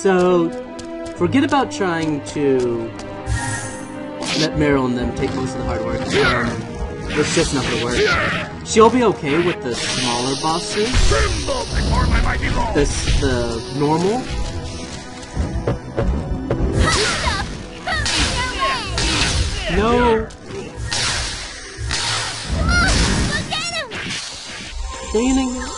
So, forget about trying to let Meryl and them take most of the hard work. It's just not gonna work. She'll be okay with the smaller bosses. The normal. No. Dang it.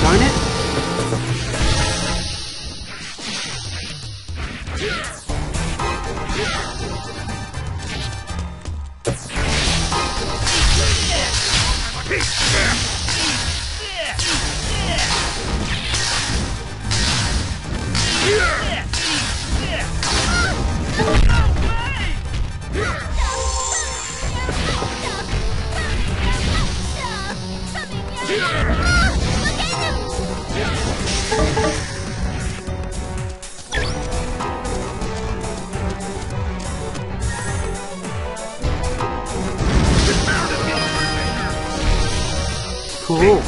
Darn it. Cool.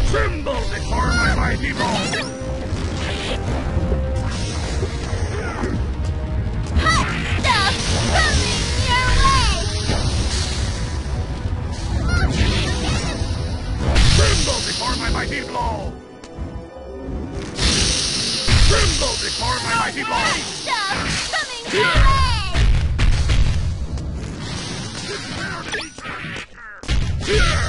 Tremble before my mighty blow! Hot stuff coming your way! Tremble before my mighty blow! Tremble before my mighty blow! Hot stuff coming your way! Here!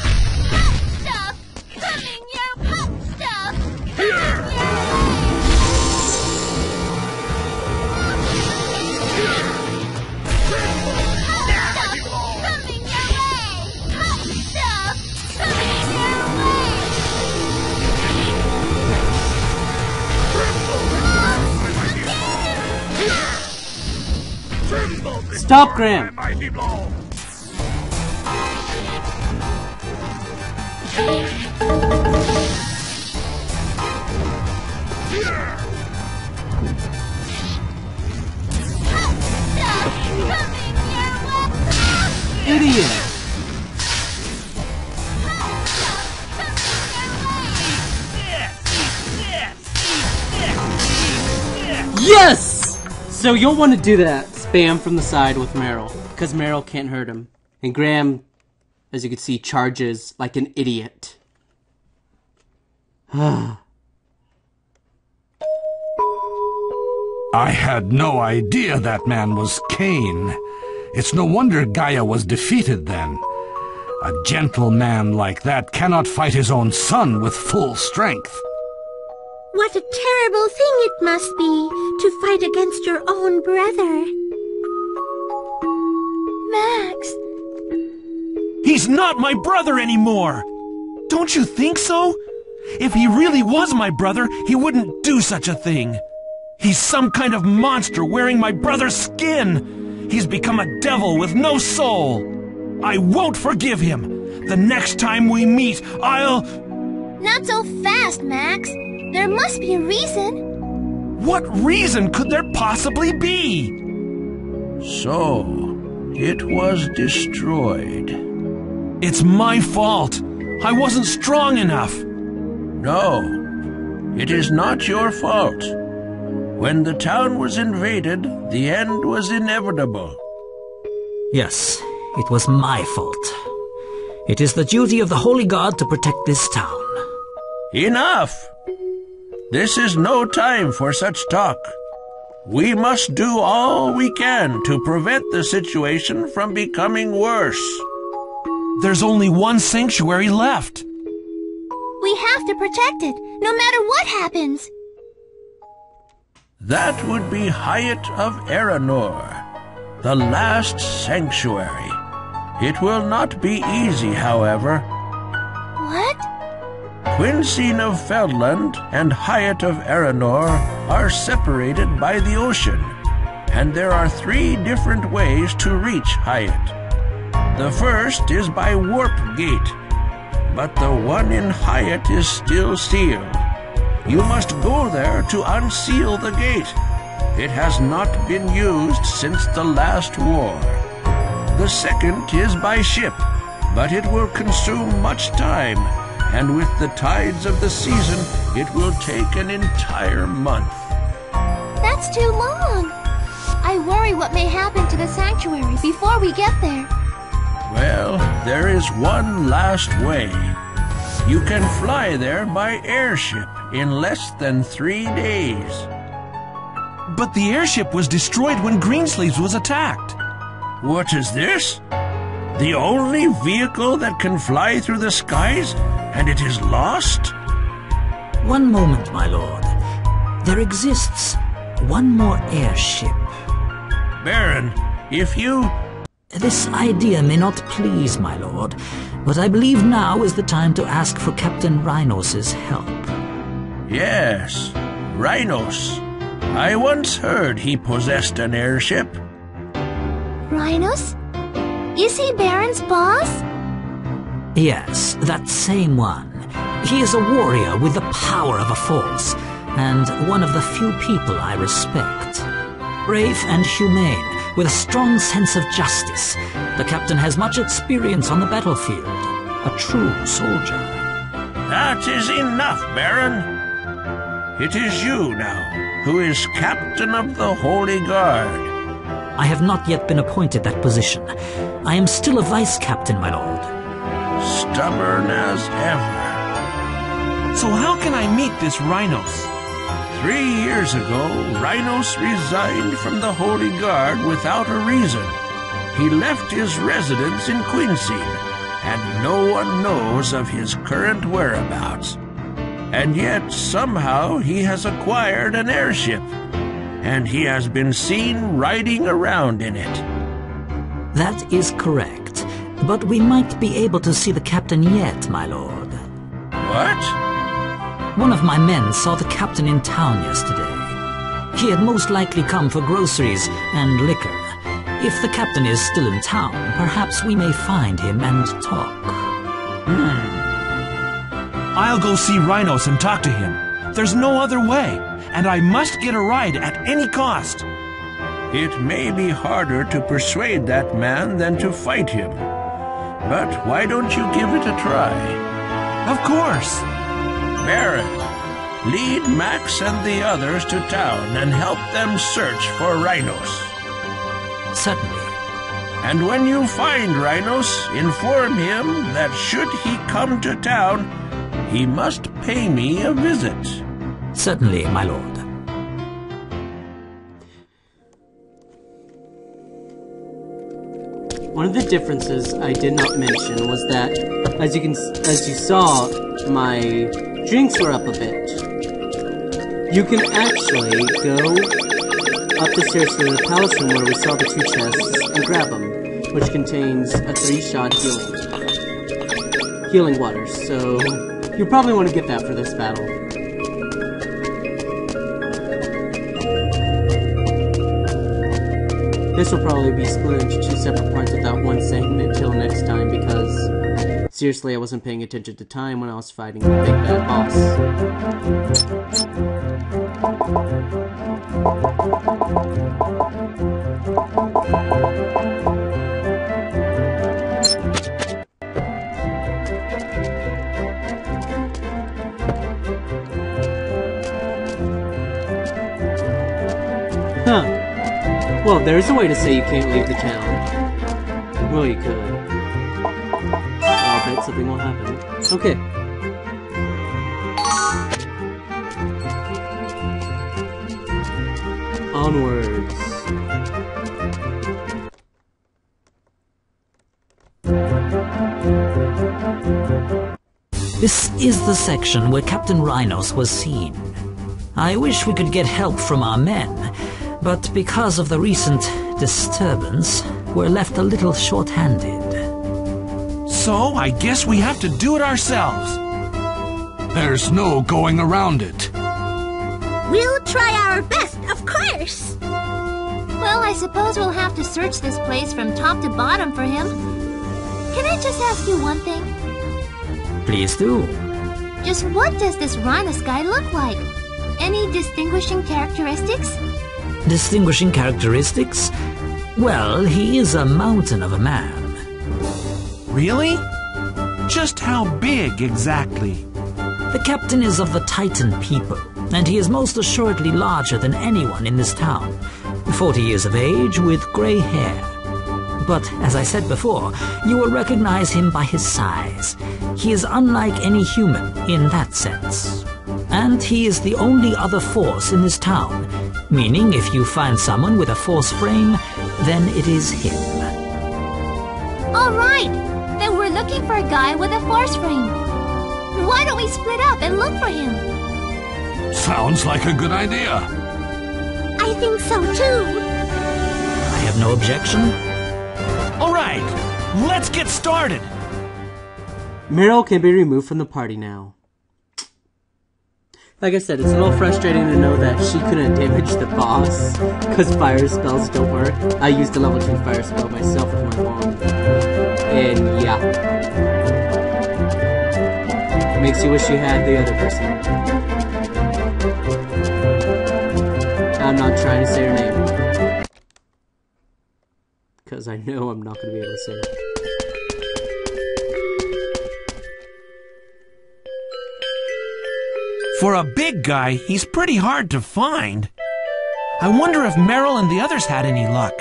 Stop, Graham! Idiot! Yes! So you'll want to do that. Spam from the side with Meryl, because Meryl can't hurt him. And Graham, as you can see, charges like an idiot. I had no idea that man was Cain. It's no wonder Gaia was defeated then. A gentle man like that cannot fight his own son with full strength. What a terrible thing it must be to fight against your own brother. Max! He's not my brother anymore! Don't you think so? If he really was my brother, he wouldn't do such a thing. He's some kind of monster wearing my brother's skin. He's become a devil with no soul. I won't forgive him. The next time we meet, I'll... Not so fast, Max. There must be a reason. What reason could there possibly be? So, it was destroyed. It's my fault. I wasn't strong enough. No, it is not your fault. When the town was invaded, the end was inevitable. Yes, it was my fault. It is the duty of the Holy God to protect this town. Enough! This is no time for such talk. We must do all we can to prevent the situation from becoming worse. There's only one sanctuary left. We have to protect it, no matter what happens. That would be Hyatt of Aranor, the last sanctuary. It will not be easy, however. What? Quinzine of Feldland and Hyatt of Aranor are separated by the ocean, and there are 3 different ways to reach Hyatt. The first is by Warp Gate, but the one in Hyatt is still sealed. You must go there to unseal the gate. It has not been used since the last war. The second is by ship, but it will consume much time, and with the tides of the season, it will take an entire month. That's too long. I worry what may happen to the sanctuary before we get there. Well, there is one last way. You can fly there by airship in less than 3 days. But the airship was destroyed when Greensleeves was attacked. What is this? The only vehicle that can fly through the skies, and it is lost? One moment, my lord. There exists one more airship. Baron, if you... This idea may not please my lord, but I believe now is the time to ask for Captain Rhinos' help. Yes, Rhinos. I once heard he possessed an airship. Rhinos? Is he Baron's boss? Yes, that same one. He is a warrior with the power of a force, and one of the few people I respect. Brave and humane, with a strong sense of justice, the captain has much experience on the battlefield. A true soldier. That is enough, Baron. It is you now who is captain of the Holy Guard. I have not yet been appointed that position. I am still a vice captain, my lord. Stubborn as ever. So how can I meet this Rhinos? 3 years ago, Rhinos resigned from the Holy Guard without a reason. He left his residence in Quinzine, and no one knows of his current whereabouts. And yet, somehow, he has acquired an airship, and he has been seen riding around in it. That is correct, but we might be able to see the captain yet, my lord. What? One of my men saw the captain in town yesterday. He had most likely come for groceries and liquor. If the captain is still in town, perhaps we may find him and talk. I'll go see Rhinos and talk to him. There's no other way, and I must get a ride at any cost. It may be harder to persuade that man than to fight him. But why don't you give it a try? Of course. Baron, lead Max and the others to town and help them search for Rhinos. Certainly. And when you find Rhinos, inform him that should he come to town, he must pay me a visit. Certainly, my lord. One of the differences I did not mention was that, as you saw, my drinks were up a bit. You can actually go up the stairs to the palace room where we saw the 2 chests and grab them, which contains a 3-shot healing waters. So you probably want to get that for this battle. This will probably be split into 2 separate parts without one segment until next time, because seriously, I wasn't paying attention to time when I was fighting the big bad boss. Well, there's a way to say you can't leave the town. Well, you could. I'll bet something will happen. Okay. Onwards. This is the section where Captain Rhinos was seen. I wish we could get help from our men, but because of the recent disturbance, we're left a little short-handed. So, I guess we have to do it ourselves. There's no going around it. We'll try our best, of course. Well, I suppose we'll have to search this place from top to bottom for him. Can I just ask you one thing? Please do. Just what does this Rhinos guy look like? Any distinguishing characteristics? Distinguishing characteristics? Well, he is a mountain of a man. Really? Just how big, exactly? The captain is of the Titan people, and he is most assuredly larger than anyone in this town. 40 years of age with grey hair. But, as I said before, you will recognize him by his size. He is unlike any human in that sense. And he is the only other force in this town, meaning if you find someone with a force frame, then it is him. All right! Then we're looking for a guy with a force frame. Why don't we split up and look for him? Sounds like a good idea. I think so too. I have no objection. All right, let's get started. Meryl can be removed from the party now. Like I said, it's a little frustrating to know that she couldn't damage the boss because fire spells don't work. I used a level 2 fire spell myself with my wand. And yeah. It makes you wish you had the other person. I'm not trying to say her name. Because I know I'm not going to be able to say it. For a big guy, he's pretty hard to find. I wonder if Meryl and the others had any luck.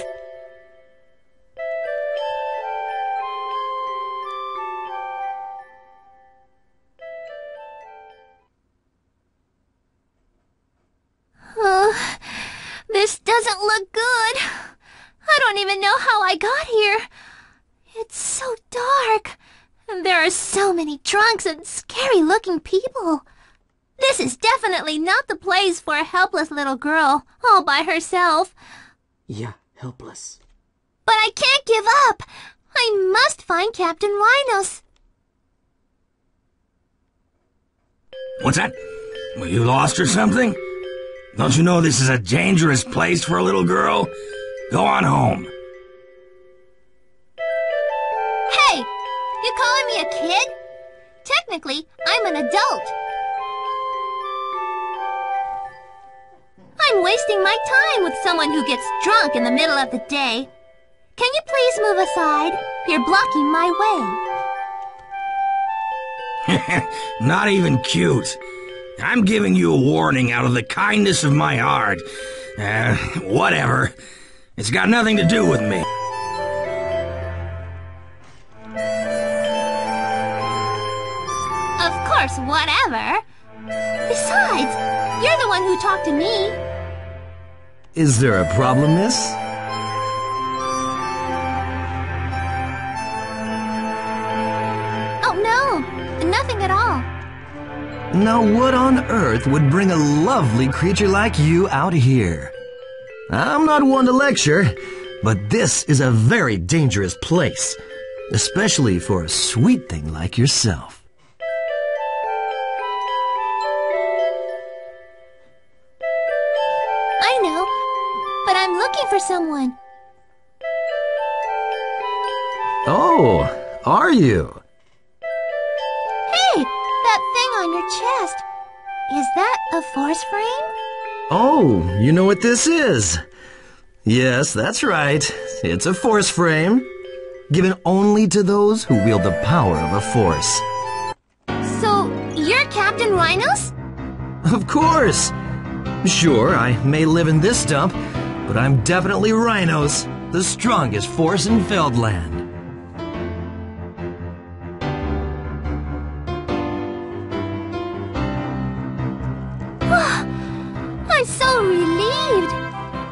This doesn't look good. I don't even know how I got here. It's so dark. And there are so many trunks and scary-looking people. This is definitely not the place for a helpless little girl, all by herself. Yeah, helpless. But I can't give up. I must find Captain Rhinos. What's that? Were you lost or something? Don't you know this is a dangerous place for a little girl? Go on home. Hey! You calling me a kid? Technically, I'm an adult. I'm wasting my time with someone who gets drunk in the middle of the day. Can you please move aside? You're blocking my way. Not even cute. I'm giving you a warning out of the kindness of my heart. Whatever. It's got nothing to do with me. Of course, whatever. Besides, you're the one who talked to me. Is there a problem, miss? Oh, no. Nothing at all. Now what on earth would bring a lovely creature like you out here? I'm not one to lecture, but this is a very dangerous place, especially for a sweet thing like yourself. I know, but I'm looking for someone. Oh, are you? Hey, that thing on your chest. Is that a force frame? Oh, you know what this is? Yes, that's right. It's a force frame, given only to those who wield the power of a force. So, you're Captain Rhinos? Of course! Sure, I may live in this dump, but I'm definitely Rhinos, the strongest force in Feldland. I'm so relieved.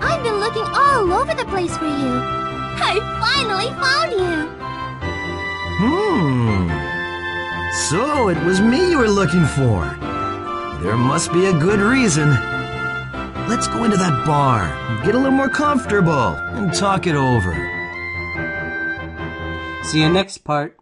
I've been looking all over the place for you. I finally found you. So it was me you were looking for. There must be a good reason. Let's go into that bar, get a little more comfortable, and talk it over. See you next part.